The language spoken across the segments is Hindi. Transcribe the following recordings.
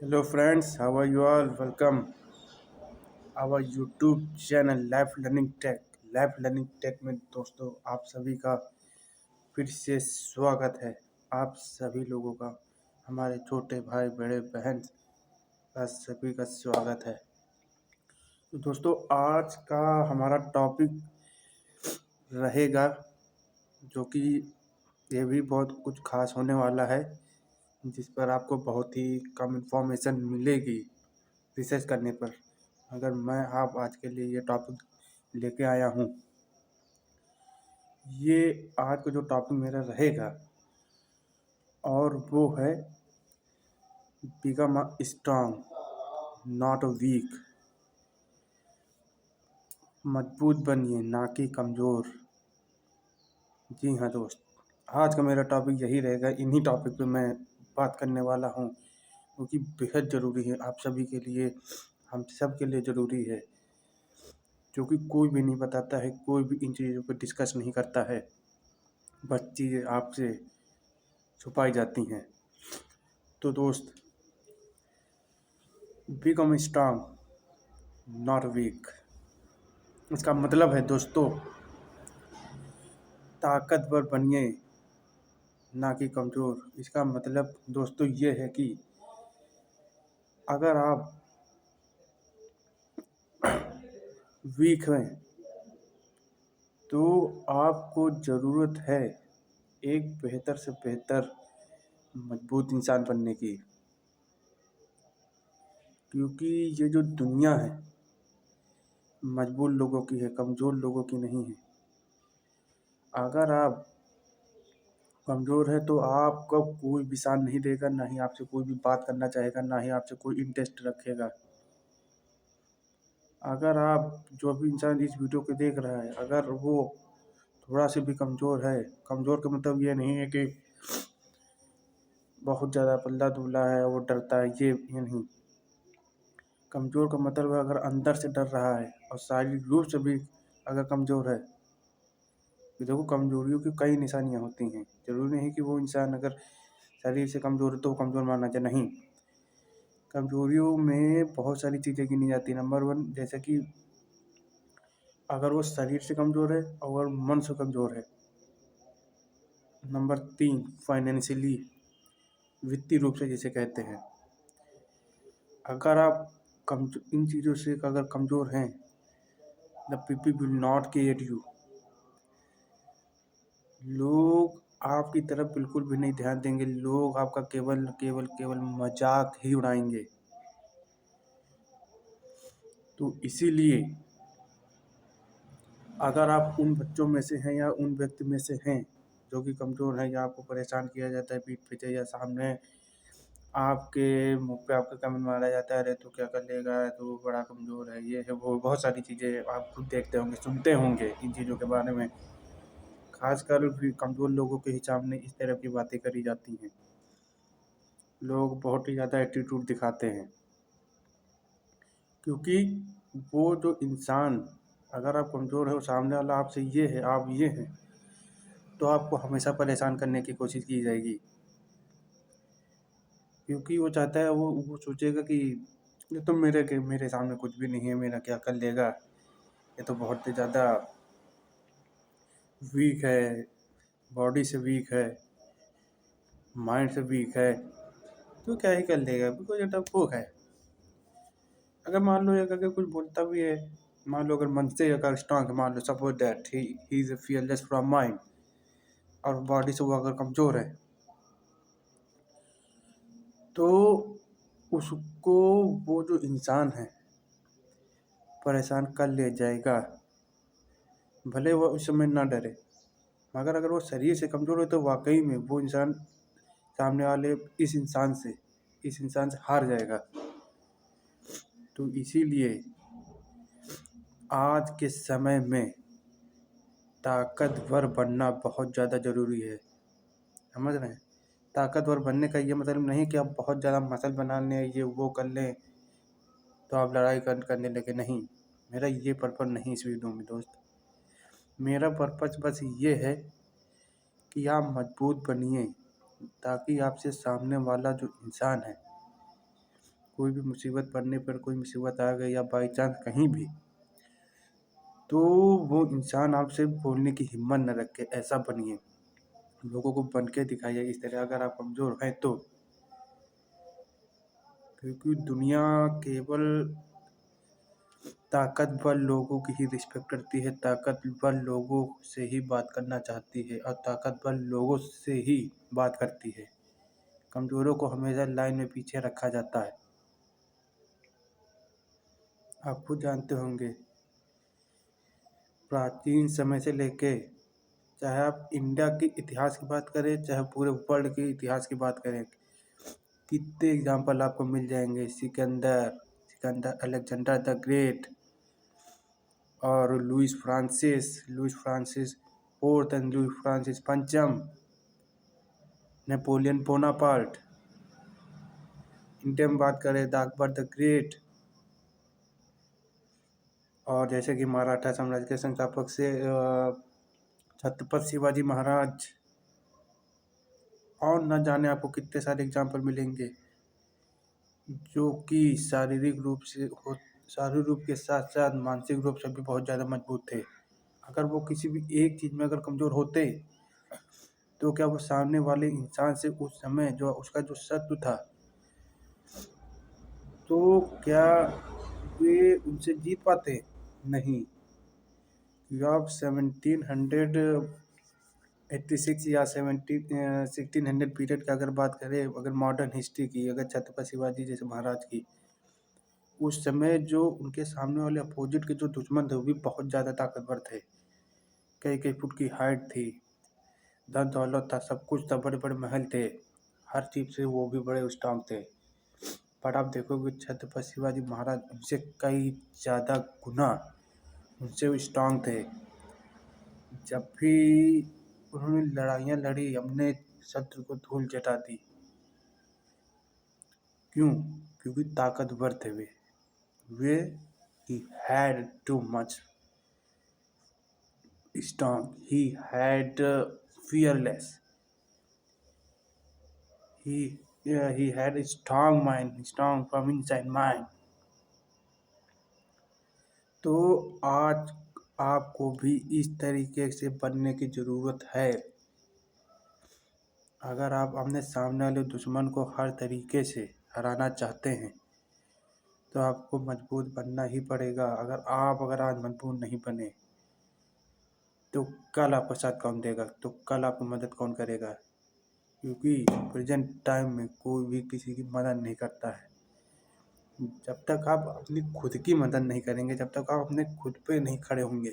Hello friends, how are you all? Welcome our YouTube channel life learning tech. Life learning tech में दोस्तों आप सभी का फिर से स्वागत है। आप सभी लोगों का, हमारे छोटे भाई बड़े बहन का सभी का स्वागत है। तो दोस्तों आज का हमारा टॉपिक रहेगा जो कि ये भी बहुत कुछ खास होने वाला है, जिस पर आपको बहुत ही कम इन्फॉर्मेशन मिलेगी रिसर्च करने पर। अगर मैं आप आज के लिए ये टॉपिक लेके आया हूँ, ये आज का जो टॉपिक मेरा रहेगा और वो है become a strong not a weak. मजबूत बनिए ना कि कमज़ोर। जी हाँ दोस्त, आज का मेरा टॉपिक यही रहेगा। इन्हीं टॉपिक पे मैं बात करने वाला हूँ क्योंकि बेहद ज़रूरी है आप सभी के लिए, हम सब के लिए ज़रूरी है, क्योंकि कोई भी नहीं बताता है, कोई भी इन चीज़ों पर डिस्कस नहीं करता है, बस चीज़ें आपसे छुपाई जाती हैं। तो दोस्त, बिकम स्ट्रांग नॉट वीक, इसका मतलब है दोस्तों ताकतवर बनिए ना कि कमज़ोर। इसका मतलब दोस्तों ये है कि अगर आप वीक हैं तो आपको ज़रूरत है एक बेहतर से बेहतर मजबूत इंसान बनने की, क्योंकि ये जो दुनिया है मजबूत लोगों की है, कमज़ोर लोगों की नहीं है। अगर आप कमज़ोर है तो आपका कोई भी साथ नहीं देगा, ना ही आपसे कोई भी बात करना चाहेगा, ना ही आपसे कोई इंटरेस्ट रखेगा। अगर आप जो भी इंसान इस वीडियो को देख रहा है, अगर वो थोड़ा सा भी कमज़ोर है, कमज़ोर का मतलब ये नहीं है कि बहुत ज़्यादा पतला दुबला है, वो डरता है, ये नहीं। कमज़ोर का मतलब है अगर अंदर से डर रहा है और शारीरिक रूप से भी अगर कमज़ोर है। देखो, कमज़ोरियों की कई निशानियाँ होती हैं, ज़रूरी नहीं कि वो इंसान अगर शरीर से कमज़ोर है तो वो कमज़ोर माना जाए, नहीं। कमज़ोरियों में बहुत सारी चीज़ें गिनी जाती हैं। नंबर 1 जैसे कि अगर वो शरीर से कमज़ोर है और मन से कमज़ोर है। नंबर 3 फाइनेंशियली, वित्तीय रूप से जिसे कहते हैं। अगर आप इन चीज़ों से अगर कमज़ोर हैं, the people will not care you. लोग आपकी तरफ बिल्कुल भी नहीं ध्यान देंगे, लोग आपका केवल केवल केवल मजाक ही उड़ाएंगे। तो इसीलिए अगर आप उन बच्चों में से हैं या उन व्यक्ति में से हैं जो कि कमज़ोर हैं, या आपको परेशान किया जाता है पीठ पीछे, या सामने आपके मुंह पे आपका कमेंट मारा जाता है, अरे तू क्या कर लेगा, तू बड़ा कमज़ोर है, ये है वो, बहुत सारी चीज़ें आप खुद देखते होंगे, सुनते होंगे इन चीज़ों के बारे में। खासकर कमज़ोर लोगों के ही सामने इस तरह की बातें करी जाती हैं। लोग बहुत ही ज़्यादा एटीट्यूड दिखाते हैं, क्योंकि वो जो इंसान, अगर आप कमज़ोर है और सामने वाला आपसे ये है, आप ये हैं, तो आपको हमेशा परेशान करने की कोशिश की जाएगी। क्योंकि वो चाहता है, वो सोचेगा कि ये तो मेरे सामने कुछ भी नहीं है, मेरा क्या कर लेगा, ये तो बहुत ही ज़्यादा वीक है, बॉडी से वीक है, माइंड से वीक है, तो क्या ही कर लेगा, बिकॉज ये डरपोक है। अगर मान लो अगर कुछ बोलता भी है, मान लो अगर मन से अगर स्ट्रांग है, मान लो suppose that he is fearless from mind, और बॉडी से वो अगर कमज़ोर है, तो उसको वो जो इंसान है परेशान कर ले जाएगा, भले वो उस समय ना डरे। मगर अगर वो शरीर से कमज़ोर है तो वाकई में वो इंसान सामने वाले इस इंसान से हार जाएगा। तो इसीलिए आज के समय में ताकतवर बनना बहुत ज़्यादा ज़रूरी है, समझ रहे हैं। ताकतवर बनने का ये मतलब नहीं कि आप बहुत ज़्यादा मसल बना लें, ये वो कर लें तो आप लड़ाई करने लगे, नहीं। मेरा ये पर्पज़ नहीं इस वीडियो में दोस्त। मेरा पर्पज़ बस ये है कि आप मजबूत बनिए, ताकि आपसे सामने वाला जो इंसान है कोई भी मुसीबत पड़ने पर, कोई मुसीबत आ गई या बाई चांस कहीं भी, तो वो इंसान आपसे बोलने की हिम्मत न रखे। ऐसा बनिए, लोगों को बन के दिखाइए इस तरह, अगर आप कमज़ोर हैं तो। क्योंकि दुनिया केवल ताकतवर लोगों की ही रिस्पेक्ट करती है, ताकतवर लोगों से ही बात करना चाहती है और ताकतवर लोगों से ही बात करती है। कमज़ोरों को हमेशा लाइन में पीछे रखा जाता है। आप खुद जानते होंगे, प्राचीन समय से लेके, चाहे आप इंडिया के इतिहास की बात करें, चाहे पूरे वर्ल्ड के इतिहास की बात करें, कितने एग्जाम्पल आपको मिल जाएंगे। सिकंदर, अलेक्जेंडर द ग्रेट, और Louis Francis fourth and Louis Francis पंचम, नेपोलियन बोनापार्ट। इंडिया में बात करें तो अकबर द ग्रेट, और जैसे कि मराठा साम्राज्य के संस्थापक से छत्रपति शिवाजी महाराज, और न जाने आपको कितने सारे एग्जाम्पल मिलेंगे जो कि शारीरिक रूप के साथ साथ मानसिक रूप से भी बहुत ज़्यादा मजबूत थे। अगर वो किसी भी एक चीज़ में अगर कमज़ोर होते, तो क्या वो सामने वाले इंसान से उस समय जो उसका जो शत्रु था, तो क्या वे उनसे जीत पाते? नहीं। आप 1786 या 1600 पीरियड की अगर बात करें, अगर मॉडर्न हिस्ट्री की, अगर छत्रपति शिवाजी जैसे महाराज की, उस समय जो उनके सामने वाले अपोजिट के जो दुश्मन थे वो भी बहुत ज़्यादा ताकतवर थे। कई फुट की हाइट थी, धन दौलत था, सब कुछ था, बड़े बड़े महल थे, हर चीज़ से वो भी बड़े स्ट्रांग थे। पर आप देखोगे छत्रपति शिवाजी महाराज उनसे कई ज़्यादा गुना उनसे स्ट्रांग थे। जब भी उन्होंने लड़ाइयाँ लड़ी, अपने शत्रु को धूल चटा दी। क्यों? क्योंकि ताकतवर थे वे he had too much strong, he had fearless, he had a strong mind, strong from inside mind. तो आज आपको भी इस तरीके से बनने की ज़रूरत है। अगर आप अपने सामने वाले दुश्मन को हर तरीके से हराना चाहते हैं, तो आपको मजबूत बनना ही पड़ेगा। अगर आज मजबूत नहीं बने, तो कल आपका साथ कौन देगा? तो कल आपकी मदद कौन करेगा? क्योंकि प्रेजेंट टाइम में कोई भी किसी की मदद नहीं करता है। जब तक आप अपनी खुद की मदद नहीं करेंगे, जब तक आप अपने खुद पे नहीं खड़े होंगे,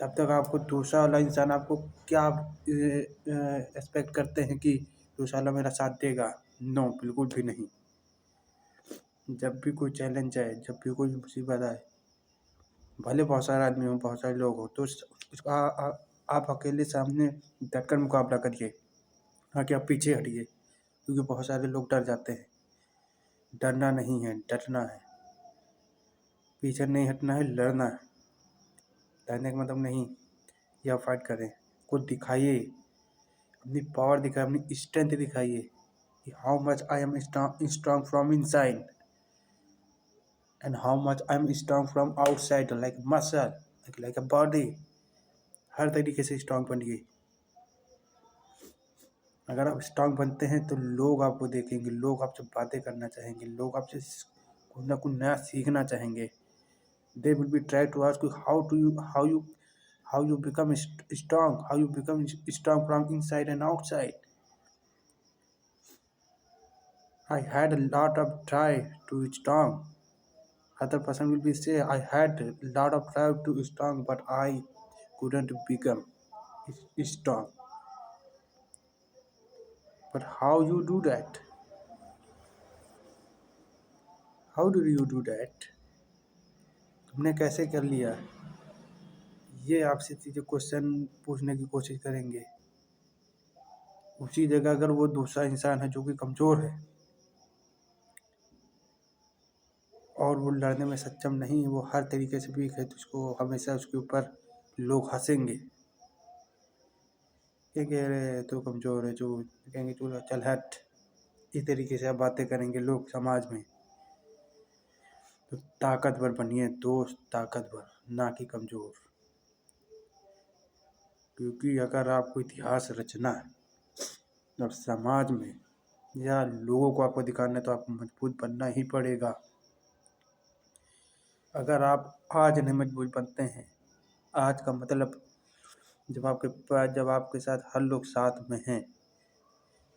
तब तक आपको दूसरा वाला इंसान आपको क्या एक्सपेक्ट करते हैं कि दूसरा वाला मेरा साथ देगा? नो, बिल्कुल भी नहीं। जब भी कोई चैलेंज आए, जब भी कोई मुसीबत आए, भले बहुत सारे आदमी हो, बहुत सारे लोग हो, तो उसका आप अकेले सामने डटकर मुकाबला करिए, हाँ कि आप पीछे हटिए। क्योंकि बहुत सारे लोग डर जाते हैं। डरना नहीं है, डटना है। पीछे नहीं हटना है, लड़ना है। डरने का मतलब नहीं कि आप फाइट करें, खुद दिखाइए, अपनी पावर दिखाइए, अपनी स्ट्रेंथ दिखाइए कि how much I am strong from inside and how much I am strong from outside, like muscle, like a body. हर तरीके से स्ट्रांग बनिए। अगर आप स्ट्रांग बनते हैं तो लोग आपको देखेंगे, लोग आपसे बातें करना चाहेंगे, लोग आपसे कुछ ना कुछ नया सीखना चाहेंगे। They will be try to ask you how you become strong, how you become strong from inside and outside. I had a lot of try to strong. Other person will be say I had a lot of try to strong, but I couldn't become strong. But how you do that? How do you do that? तुमने कैसे कर लिया? ये आपसे चीज़ें क्वेश्चन पूछने की कोशिश करेंगे। उसी जगह अगर वो दूसरा इंसान है जो कि कमज़ोर है और वो लड़ने में सक्षम नहीं है, वो हर तरीके से वीक है, तो उसको हमेशा उसके ऊपर लोग हंसेंगे। क्या कह रहे हैं, तो कमज़ोर है, जो कहेंगे चलो चल हट, इस तरीके से आप बातें करेंगे लोग समाज में, तो ताकतवर बनिए दोस्त, ताकतवर, ना कि कमज़ोर। क्योंकि अगर आपको इतिहास रचना है और समाज में या लोगों को आपको दिखाना है तो आपको मजबूत बनना ही पड़ेगा। अगर आप आज नहीं मजबूत बनते हैं, आज का मतलब जब आपके साथ हर लोग साथ में हैं,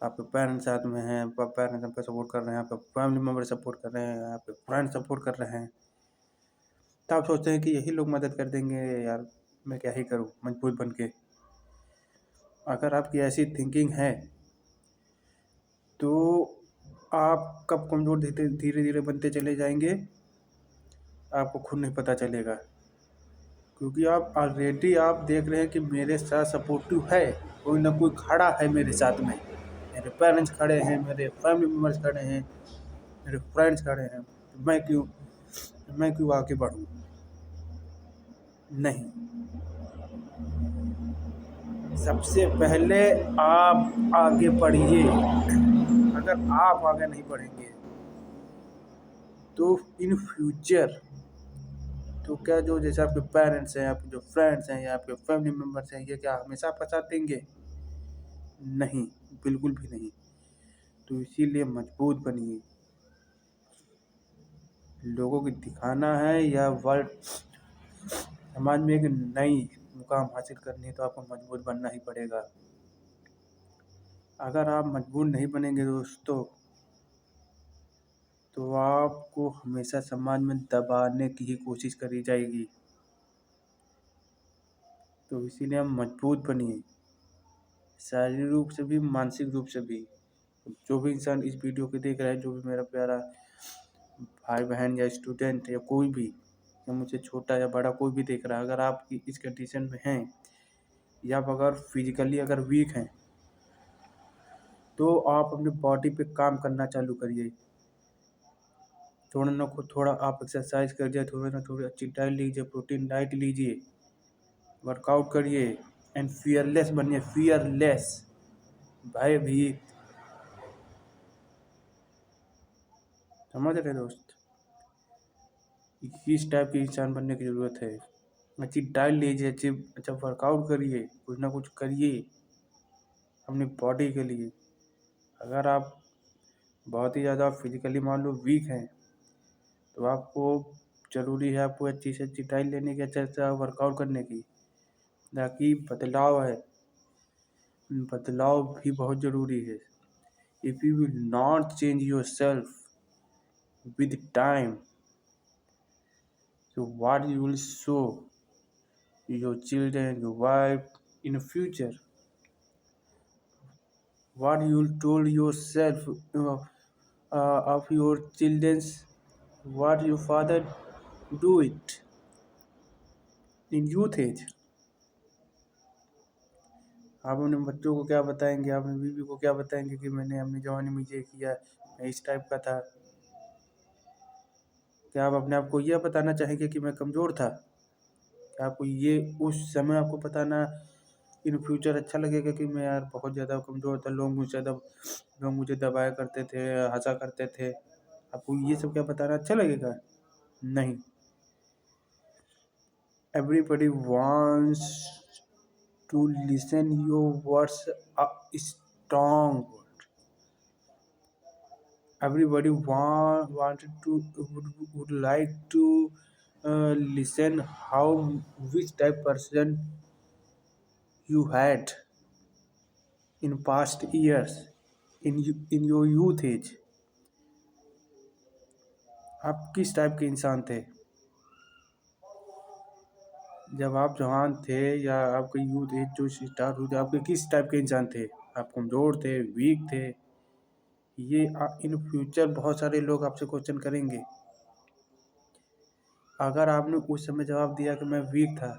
आपके पेरेंट्स साथ में हैं, पेरेंट्स आपको सपोर्ट कर रहे हैं, आपके फैमिली मेम्बर सपोर्ट कर रहे हैं, आपके फ्रेंड सपोर्ट कर रहे हैं, तो आप सोचते हैं कि यही लोग मदद कर देंगे, यार मैं क्या ही करूँ मजबूत बन के। अगर आपकी ऐसी थिंकिंग है तो आप कब कमज़ोर धीरे धीरे बनते चले जाएंगे आपको खुद नहीं पता चलेगा। क्योंकि आप ऑलरेडी आप देख रहे हैं कि मेरे साथ सपोर्टिव है, कोई ना कोई खड़ा है मेरे साथ में, मेरे पेरेंट्स खड़े हैं, मेरे फैमिली मेम्बर्स खड़े हैं, मेरे फ्रेंड्स खड़े हैं, तो मैं क्यों आगे बढ़ूँ? नहीं, सबसे पहले आप आगे बढ़िए। अगर आप आगे नहीं बढ़ेंगे तो इन फ्यूचर तो क्या जो जैसे आपके पेरेंट्स हैं, आपके जो फ्रेंड्स हैं या आपके फैमिली मेम्बर्स हैं, ये क्या हमेशा आपका साथ देंगे? नहीं, बिल्कुल भी नहीं। तो इसीलिए मजबूत बनिए। लोगों को दिखाना है या वर्ल्ड समाज में एक नई मुकाम हासिल करनी है तो आपको मजबूत बनना ही पड़ेगा। अगर आप मजबूत नहीं बनेंगे दोस्तों तो आपको हमेशा समाज में दबाने की ही कोशिश करी जाएगी। तो इसीलिए हम मजबूत बनिए, शारीरिक रूप से भी, मानसिक रूप से भी। जो भी इंसान इस वीडियो को देख रहा है, जो भी मेरा प्यारा भाई बहन या स्टूडेंट या कोई भी, या मुझसे छोटा या बड़ा कोई भी देख रहा है, अगर आप इस कंडीशन में हैं या आप अगर फिजिकली अगर वीक हैं तो आप अपनी बॉडी पे काम करना चालू करिए। थोड़ा ना थोड़ा आप एक्सरसाइज करिए, थोड़ा ना थोड़ी अच्छी डाइट लीजिए, प्रोटीन डाइट लीजिए, वर्कआउट करिए एंड फियरलेस बनिए। फियरलेस, भयभीत, समझ रहे दोस्त? इस टाइप के इंसान बनने की ज़रूरत है। अच्छी डाइट लीजिए, अच्छा वर्कआउट करिए, कुछ ना कुछ करिए अपनी बॉडी के लिए। अगर आप बहुत ही ज़्यादा फिजिकली मान लो वीक हैं तो आपको ज़रूरी है आपको अच्छी से अच्छी डाइट लेने की, अच्छा अच्छा वर्कआउट करने की, ताकि बदलाव भी बहुत ज़रूरी है। If you will not change your self with time, so what you will show your children, your wife in the future, what you told yourself of your children's, what your father do it in youth age। आप अपने बच्चों को क्या बताएंगे, आप अपनी बीवी को क्या बताएंगे कि मैंने अपनी जवानी में ये किया, मैं इस टाइप का था? क्या आप अपने आप को यह बताना चाहेंगे कि मैं कमज़ोर था? क्या आपको ये उस समय आपको बताना इन फ्यूचर अच्छा लगेगा कि मैं यार बहुत ज़्यादा कमज़ोर था, लोग मुझे दबाया करते थे, हँसा करते थे? आपको ये सब क्या बताना अच्छा लगेगा? नहीं। Everybody wants to listen your words a strong word. Everybody would like to listen how which type person you had in past years, in your youth age। आप किस टाइप के इंसान थे जब आप जवान थे या आपके यूथ एज जो स्टार्ट हुई थी? आपके किस टाइप के इंसान थे? आप कमज़ोर थे, वीक थे? ये इन फ्यूचर बहुत सारे लोग आपसे क्वेश्चन करेंगे। अगर आपने उस समय जवाब दिया कि मैं वीक था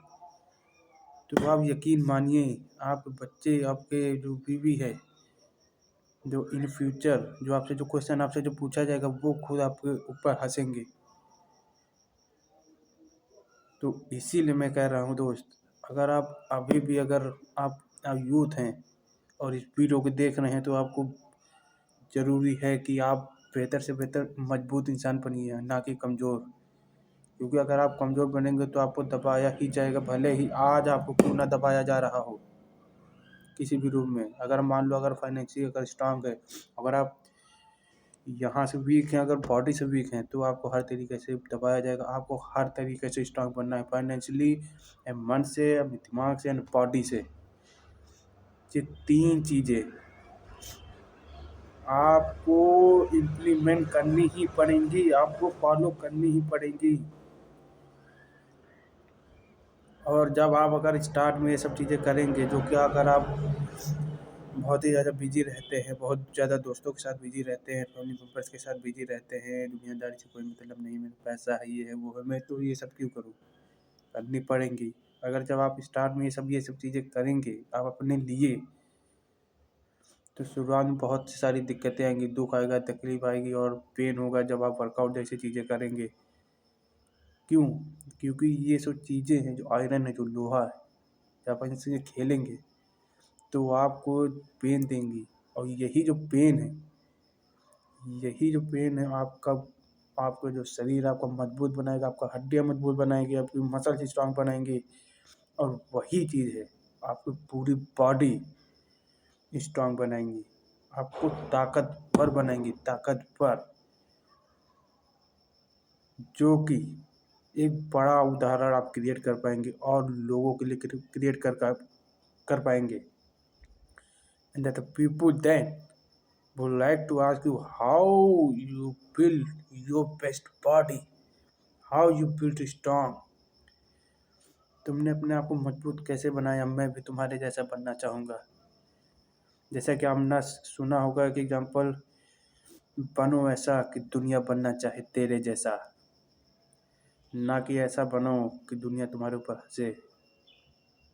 तो आप यकीन मानिए आपके बच्चे, आपके जो बीवी है, जो इन फ्यूचर जो आपसे जो क्वेश्चन आपसे जो पूछा जाएगा वो खुद आपके ऊपर हंसेंगे। तो इसीलिए मैं कह रहा हूँ दोस्त, अगर आप अभी भी अगर आप यूथ हैं और इस वीडियो को देख रहे हैं तो आपको ज़रूरी है कि आप बेहतर से बेहतर मजबूत इंसान बनिए, ना कि कमज़ोर। क्योंकि अगर आप कमज़ोर बनेंगे तो आपको दबाया ही जाएगा, भले ही आज आपको क्यों ना दबाया जा रहा हो किसी भी रूप में। अगर मान लो अगर फाइनेंशियल अगर स्ट्रांग है, अगर आप यहाँ से वीक हैं, अगर बॉडी से वीक हैं, तो आपको हर तरीके से दबाया जाएगा। आपको हर तरीके से स्ट्रांग बनना है, फाइनेंशियली, मन से, अपने दिमाग से एंड बॉडी से। ये 3 चीज़ें आपको इम्प्लीमेंट करनी ही पड़ेंगी, आपको फॉलो करनी ही पड़ेंगी। और जब आप अगर स्टार्ट में ये सब चीज़ें करेंगे, जो कि अगर आप बहुत ही ज़्यादा बिजी रहते हैं, बहुत ज़्यादा दोस्तों के साथ बिजी रहते हैं, फैमिली मेम्बर्स के साथ बिजी रहते हैं, दुनियादारी से कोई मतलब नहीं, मेरे पैसा है, ये है, वो है, मैं तो ये सब क्यों करूँ, करनी पड़ेंगी। अगर जब आप स्टार्ट में ये सब चीज़ें करेंगे आप अपने लिए, तो शुरुआत में बहुत सारी दिक्कतें आएंगी, दुख आएगा, तकलीफ आएगी और पेन होगा जब आप वर्कआउट जैसी चीज़ें करेंगे। क्यों? क्योंकि ये सब चीज़ें हैं, जो आयरन है, जो लोहा है, जब आप इनसे खेलेंगे तो आपको पेन देंगी। और यही जो पेन है आपका जो शरीर आपका मजबूत बनाएगा, आपका हड्डियाँ मजबूत बनाएगी, आपकी मसल स्ट्रांग बनाएंगी। और वही चीज़ है आपकी पूरी बॉडी स्ट्रांग बनाएंगी, आपको ताकतवर बनाएंगी, ताकतवर। जो कि एक बड़ा उदाहरण आप क्रिएट कर पाएंगे और लोगों के लिए क्रिएट कर पाएंगे। And that the people then would like to ask you how you build your best body, how you build strong। तुमने अपने आप को मजबूत कैसे बनाया? मैं भी तुम्हारे जैसा बनना चाहूँगा। जैसा कि आपने सुना होगा कि एग्जाम्पल, बनो ऐसा कि दुनिया बनना चाहे तेरे जैसा, ना कि ऐसा बनो कि दुनिया तुम्हारे ऊपर हंसे,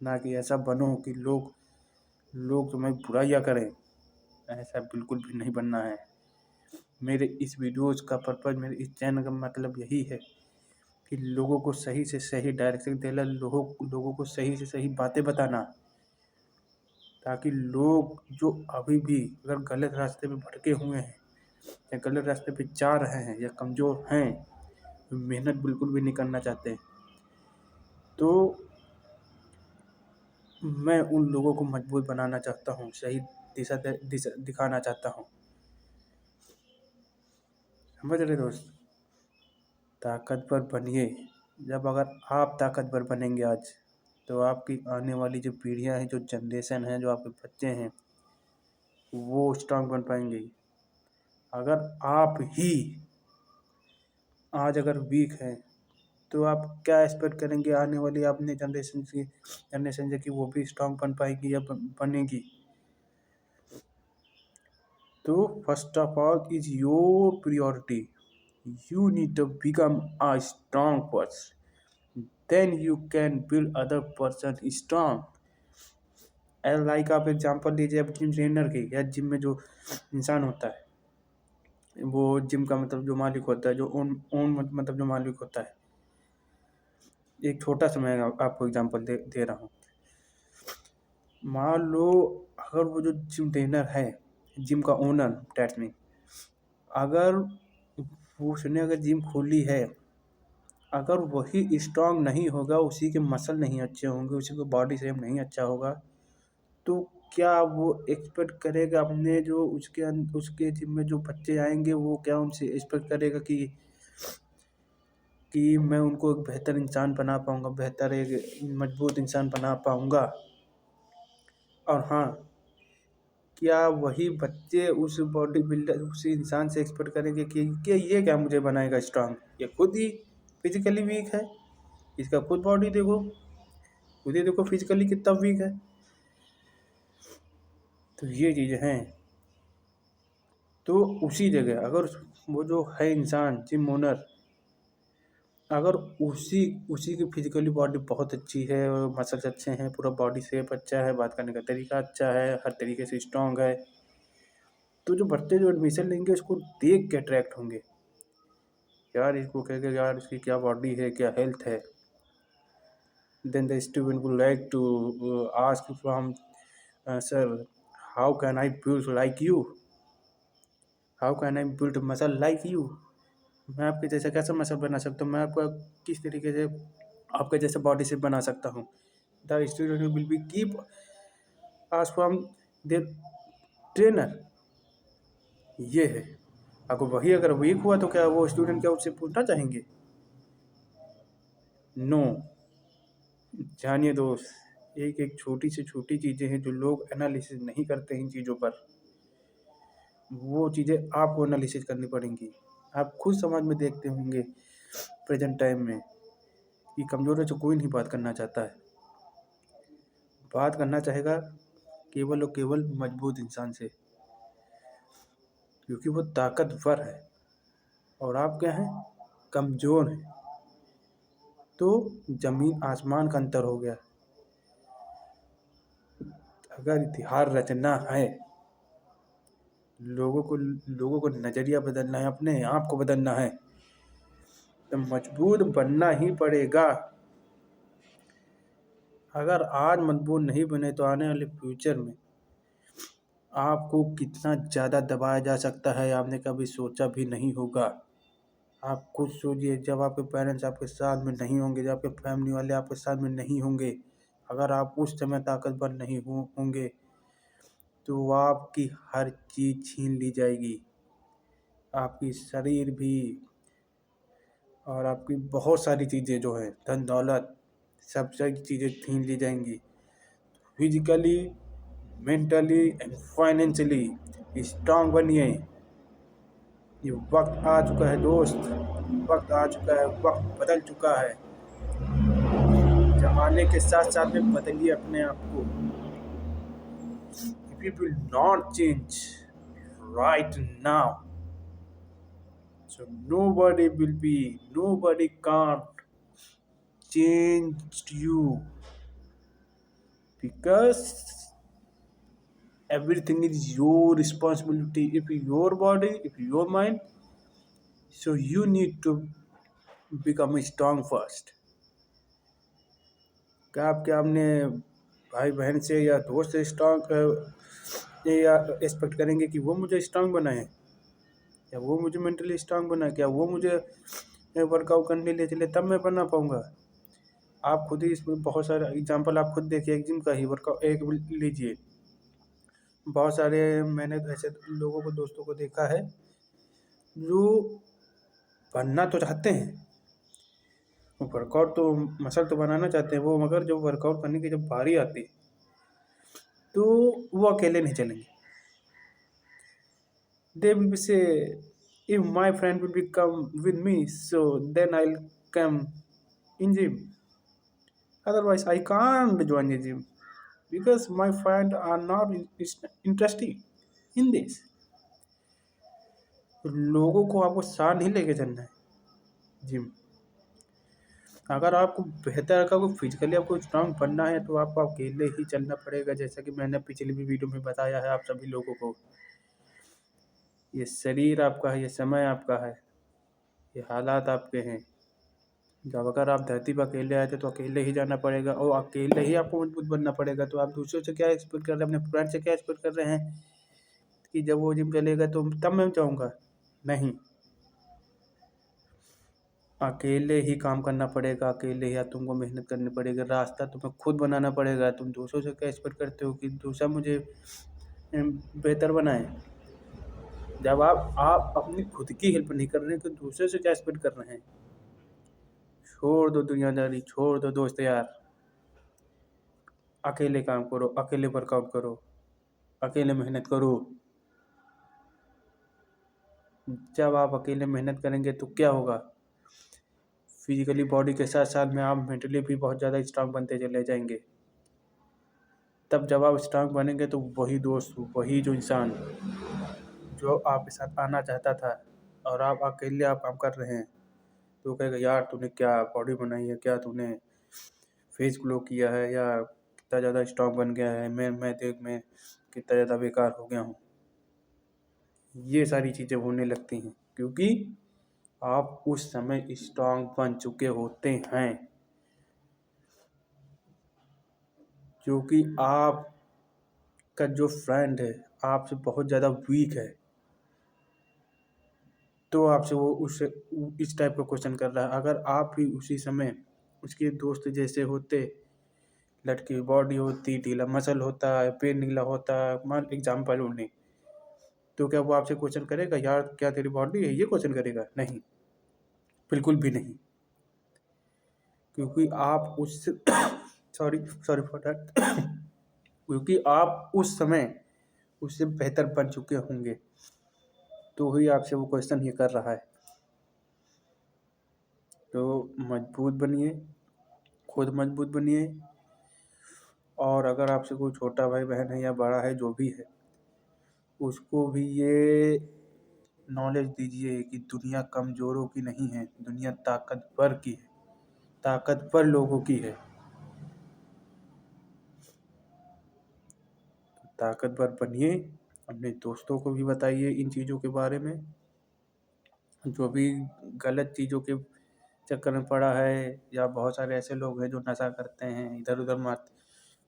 ना कि ऐसा बनो कि लोग तुम्हें बुराइयाँ करें। ऐसा बिल्कुल भी नहीं बनना है। मेरे इस वीडियोज़ का पर्पज़, मेरे इस चैनल का मतलब यही है कि लोगों को सही से सही डायरेक्शन देना, लोगों को सही से सही बातें बताना, ताकि लोग जो अभी भी अगर गलत रास्ते पे भटके हुए हैं या गलत रास्ते पे जा रहे हैं या कमज़ोर हैं, तो मेहनत बिल्कुल भी नहीं करना चाहते, तो मैं उन लोगों को मजबूत बनाना चाहता हूँ, सही दिशा दिखाना चाहता हूँ। समझ रहे दोस्त? ताकतवर बनिए। जब अगर आप ताकतवर बनेंगे आज, तो आपकी आने वाली जो पीढ़ियाँ हैं, जो जनरेशन है, जो आपके बच्चे हैं, वो स्ट्रांग बन पाएंगे। अगर आप ही आज अगर वीक हैं, तो आप क्या एक्सपेक्ट करेंगे आने वाली अपने जनरेशन से कि वो भी स्ट्रांग बन पाएगी या बनेगी? तो first of all is your priority, you need to become a strong person, then you can build other person strong। As like आप एग्जांपल लीजिए अब जिम ट्रेनर की, या जिम में जो इंसान होता है, वो जिम का मतलब जो मालिक होता है, जो ओन मतलब जो मालिक होता है। एक छोटा सा मैं आपको एग्जांपल दे रहा हूँ। मान लो अगर वो जो जिम ट्रेनर है, जिम का ओनर, दैट्स मीन, अगर उसने अगर जिम खोली है, अगर वही स्ट्रांग नहीं होगा, उसी के मसल नहीं अच्छे होंगे, उसी को बॉडी शेप नहीं अच्छा होगा, तो क्या वो एक्सपेक्ट करेगा अपने जो उसके जिम में जो बच्चे आएंगे, वो क्या उनसे एक्सपेक्ट करेगा कि मैं उनको एक बेहतर इंसान बना पाऊँगा, बेहतर एक मजबूत इंसान बना पाऊँगा? और हाँ, क्या वही बच्चे उस बॉडी बिल्डर, उसी इंसान से एक्सपेक्ट करेंगे कि ये क्या मुझे बनाएगा स्ट्रांग? ये खुद ही फिजिकली वीक है, इसका खुद बॉडी देखो, खुद ही देखो फिजिकली कितना वीक है। तो ये चीज़ें हैं। तो उसी जगह अगर वो जो है इंसान, जिम ओनर, अगर उसी की फिजिकली बॉडी बहुत अच्छी है, मसल्स अच्छे हैं, पूरा बॉडी शेप अच्छा है, बात करने का तरीका अच्छा है, हर तरीके से स्ट्रांग है, तो जो बच्चे जो एडमिशन लेंगे उसको देख के अट्रैक्ट होंगे, यार इसको कहेंगे यार इसकी क्या बॉडी है, क्या हेल्थ है। Then the student would like to ask from sir, how can I build like you? How can I build muscle like you? मैं आपके जैसा कैसे मसल बना सकता हूँ? मैं आपको किस तरीके से आपके जैसे बॉडी शेप बना सकता हूँ? The student will be keep ask from their trainer. ये है। अगर वही अगर वीक हुआ तो क्या वो स्टूडेंट क्या उससे पूछना चाहेंगे? नो। जानिए दोस्त, एक एक छोटी से छोटी चीज़ें हैं जो लोग एनालिसिस नहीं करते इन चीज़ों पर, वो चीज़ें आपको एनालिसिस करनी पड़ेंगी। आप खुद समाज में देखते होंगे प्रेजेंट टाइम में कि कमज़ोरों से कोई नहीं बात करना चाहता है। बात करना चाहेगा केवल और केवल मजबूत इंसान से, क्योंकि वो ताकतवर है और आप क्या हैं? कमज़ोर हैं। तो ज़मीन आसमान का अंतर हो गया। अगर इतिहास रचना है, लोगों को नज़रिया बदलना है, अपने आप को बदलना है, तो मजबूत बनना ही पड़ेगा। अगर आज मजबूत नहीं बने तो आने वाले फ्यूचर में आपको कितना ज़्यादा दबाया जा सकता है, आपने कभी सोचा भी नहीं होगा। आप खुद सोचिए, जब आपके पेरेंट्स आपके साथ में नहीं होंगे, जब आपके फैमिली वाले आपके साथ में नहीं होंगे, अगर आप उस समय ताकतवर नहीं होंगे तो आपकी हर चीज़ छीन ली जाएगी। आपकी शरीर भी और आपकी बहुत सारी चीज़ें जो है, धन दौलत, सब सारी चीज़ें छीन ली जाएंगी। Physically, mentally and financially strong बनिए। ये वक्त आ चुका है दोस्त, वक्त आ चुका है, वक्त बदल चुका है। जमाने के साथ साथ में बदलिए अपने आप को। If you will not change right now, so nobody can't change you, because everything is your responsibility. If your body, if your mind, so you need to become strong first. क्या अपने भाई बहन से या दोस्त से स्ट्रांग या एक्सपेक्ट करेंगे कि वो मुझे स्ट्रांग बनाए, या वो मुझे मेंटली स्ट्रांग बनाए, क्या वो मुझे वर्कआउट करने ले चले तब मैं बना पाऊँगा? आप खुद ही इसमें बहुत सारे एग्जांपल आप खुद देखिए, एक जिम का ही वर्कआउट एक लीजिए। बहुत सारे मैंने ऐसे लोगों को, दोस्तों को देखा है जो बनना तो चाहते हैं, वर्कआउट तो मसल तो बनाना चाहते हैं वो, मगर जब वर्कआउट करने की जब बारी आती है तो वो अकेले नहीं चलेंगे। They will say if my friend will be come with me, so then I'll come in gym, otherwise I can't join the gym because my friend are not interested in this। लोगों को आपको साथ नहीं लेके चलना है जिम। अगर आपको बेहतर, अगर फिजिकली आपको स्ट्रांग बनना है तो आपको अकेले ही चलना पड़ेगा। जैसा कि मैंने पिछली भी वीडियो में बताया है आप सभी लोगों को, ये शरीर आपका है, ये समय आपका है, ये हालात आपके हैं। जब अगर आप धरती पर अकेले आए थे तो अकेले ही जाना पड़ेगा और अकेले ही आपको मजबूत बनना पड़ेगा। तो आप दूसरों से क्या एक्सपेक्ट कर रहे हैं, अपने फ्रेंड से क्या एक्सपेक्ट कर रहे हैं कि जब वो जिम चलेगा तो तब मैं जाऊँगा? नहीं, अकेले ही काम करना पड़ेगा, अकेले ही तुमको मेहनत करनी पड़ेगी, रास्ता तुम्हें खुद बनाना पड़ेगा। तुम दूसरों से क्या एक्सपेक्ट करते हो कि दूसरा मुझे बेहतर बनाए? जब आप अपनी खुद की हेल्प नहीं कर रहे हैं तो दूसरे से क्या एक्सपेक्ट कर रहे हैं? छोड़ दो दुनियादारी, छोड़ दो दोस्त यार। अकेले काम करो, अकेले वर्कआउट करो, अकेले मेहनत करो। जब आप अकेले मेहनत करेंगे तो क्या होगा? फिजिकली बॉडी के साथ साथ में आप मेंटली भी बहुत ज़्यादा स्ट्रांग बनते चले जाएंगे। तब जब आप स्ट्रांग बनेंगे तो वही दोस्त, वही जो इंसान जो आपके साथ आना चाहता था और आप अकेले आप काम कर रहे हैं, तो कहेगा यार तूने क्या बॉडी बनाई है, क्या तूने फेस ग्लो किया है, या कितना ज़्यादा स्ट्रांग बन गया है, मैं देख मैं कितना ज़्यादा बेकार हो गया हूँ। ये सारी चीज़ें होने लगती हैं क्योंकि आप उस समय स्ट्रांग बन चुके होते हैं। क्योंकि आपका जो फ्रेंड है आपसे बहुत ज़्यादा वीक है, तो आपसे वो उससे इस टाइप का क्वेश्चन कर रहा है। अगर आप भी उसी समय उसके दोस्त जैसे होते, लड़की की बॉडी होती, ढीला मसल होता है, पेट नीला होता है, मान एग्जाम्पल ओनली, तो क्या वो आपसे क्वेश्चन करेगा यार क्या तेरी बॉडी है, ये क्वेश्चन करेगा? नहीं, बिल्कुल भी नहीं। क्योंकि आप उस सॉरी सॉरी फॉर दैट क्योंकि आप उस समय उससे बेहतर बन चुके होंगे, तो ही आपसे वो क्वेश्चन ये कर रहा है। तो मजबूत बनिए, खुद मजबूत बनिए, और अगर आपसे कोई छोटा भाई बहन है या बड़ा है जो भी है, उसको भी ये नॉलेज दीजिए कि दुनिया कमज़ोरों की नहीं है, दुनिया ताकतवर की है, ताकतवर लोगों की है। ताकतवर बनिए, अपने दोस्तों को भी बताइए इन चीज़ों के बारे में। जो भी गलत चीज़ों के चक्कर में पड़ा है, या बहुत सारे ऐसे लोग हैं जो नशा करते हैं, इधर उधर मार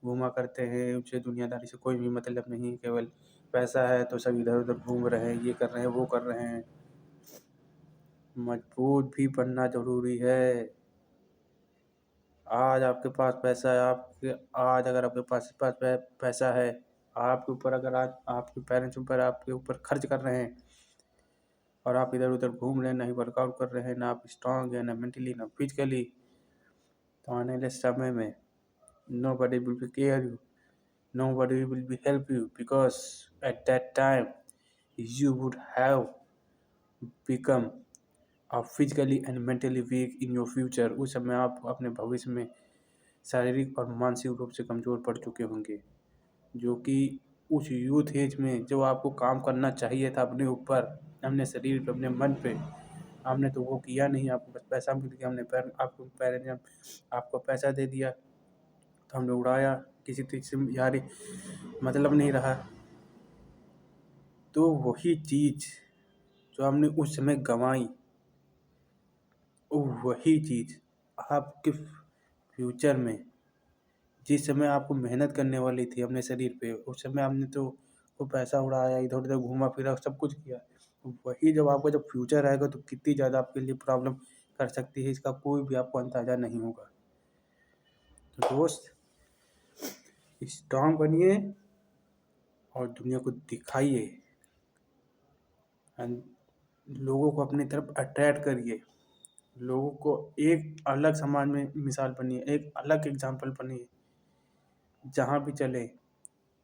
घूमा करते हैं, उनसे दुनियादारी से कोई भी मतलब नहीं, केवल पैसा है तो सब इधर उधर घूम रहे हैं, ये कर रहे हैं, वो कर रहे हैं। मजबूत भी बनना ज़रूरी है। आज आपके पास पैसा है, आज अगर आपके पास पैसा है, आपके ऊपर अगर आज आपके पेरेंट्स ऊपर आपके ऊपर खर्च कर रहे हैं, और आप इधर उधर घूम रहे हैं, ना ही वर्कआउट कर रहे हैं, ना आप स्ट्रांग हैं, ना मेंटली ना फिजिकली, तो आने वाले समय में nobody will be care you, nobody will be help you, because at that time you would have become physically and mentally weak in your future. उस समय आप अपने भविष्य में शारीरिक और मानसिक रूप से कमज़ोर पड़ चुके होंगे, जो कि उस यूथ एज में जो आपको काम करना चाहिए था अपने ऊपर, अपने शरीर पे, अपने मन पे, आपने तो वो किया नहीं। आपको बस पैसा मिल गया, आपको पेरेंट्स ने आपको पैसा दे दिया तो हमने उड़ाया, किसी चीज़ से यारी मतलब नहीं रहा। तो वही चीज़ जो हमने उस समय गंवाई, वही चीज़ आपके फ्यूचर में, जिस समय आपको मेहनत करने वाली थी अपने शरीर पे, उस समय आपने तो वो पैसा उड़ाया, इधर उधर घूमा फिरा, सब कुछ किया। वही जब आपका जब फ्यूचर आएगा तो कितनी ज़्यादा आपके लिए प्रॉब्लम कर सकती है, इसका कोई भी आपको अंदाज़ा नहीं होगा। तो दोस्त, स्ट्रांग बनिए और दुनिया को दिखाइए, एंड लोगों को अपनी तरफ अट्रैक्ट करिए, लोगों को एक अलग समाज में मिसाल बनिए, एक अलग एग्जाम्पल बनिए। जहाँ भी चले,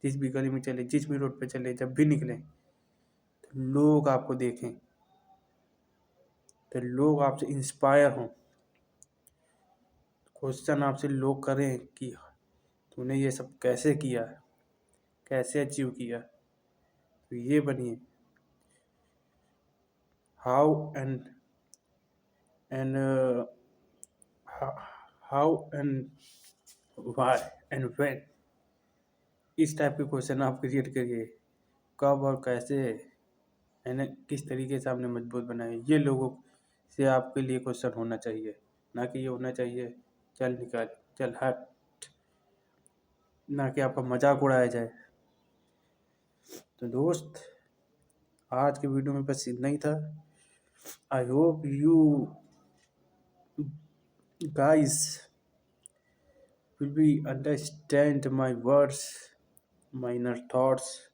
जिस भी गली में चले, जिस भी रोड पे चले, जब भी निकलें तो लोग आपको देखें, तो लोग आपसे इंस्पायर हों, क्वेश्चन आपसे लोग करें कि तूने ये सब कैसे किया, कैसे अचीव किया। तो ये बनिए। How and why and when, इस टाइप के क्वेश्चन आप क्रिएट करिए। कब और कैसे, यानी किस तरीके से आपने मजबूत बनाए, ये लोगों से आपके लिए क्वेश्चन होना चाहिए, ना कि ये होना चाहिए चल निकाल, चल हट, ना कि आपका मजाक उड़ाया जाए। तो दोस्त, आज के वीडियो में बस इतना ही था। I hope you guys will be understand my words, my inner thoughts,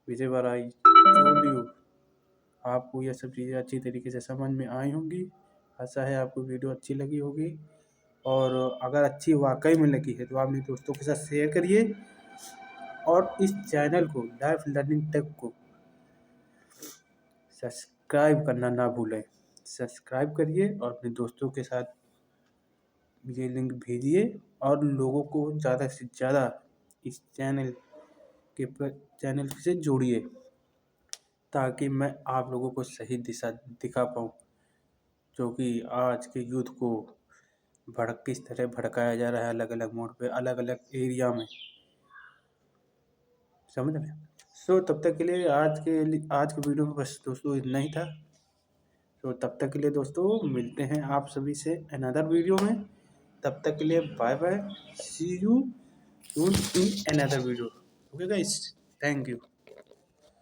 whichever I told you। आपको यह सब चीज़ें अच्छी तरीके से समझ में आई होंगी। आशा है आपको वीडियो अच्छी लगी होगी, और अगर अच्छी वाकई में लगी है तो अपने दोस्तों के साथ शेयर करिए, और इस चैनल को लाइफ लर्निंग टेक को सब्सक्राइब करना ना भूलें। सब्सक्राइब करिए और अपने दोस्तों के साथ ये लिंक भेजिए, और लोगों को ज़्यादा से ज़्यादा इस चैनल से जोड़िए, ताकि मैं आप लोगों को सही दिशा दिखा पाऊँ, जो कि आज के यूथ को किस तरह भड़काया जा रहा है अलग अलग मोड पे, अलग अलग एरिया में, समझ रहे हैं। सो तब तक के लिए आज के वीडियो में बस दोस्तों इतना ही था। तो तब तक के लिए दोस्तों मिलते हैं आप सभी से अनदर वीडियो में। तब तक के लिए bye bye, see you soon in another video. Okay guys, thank you.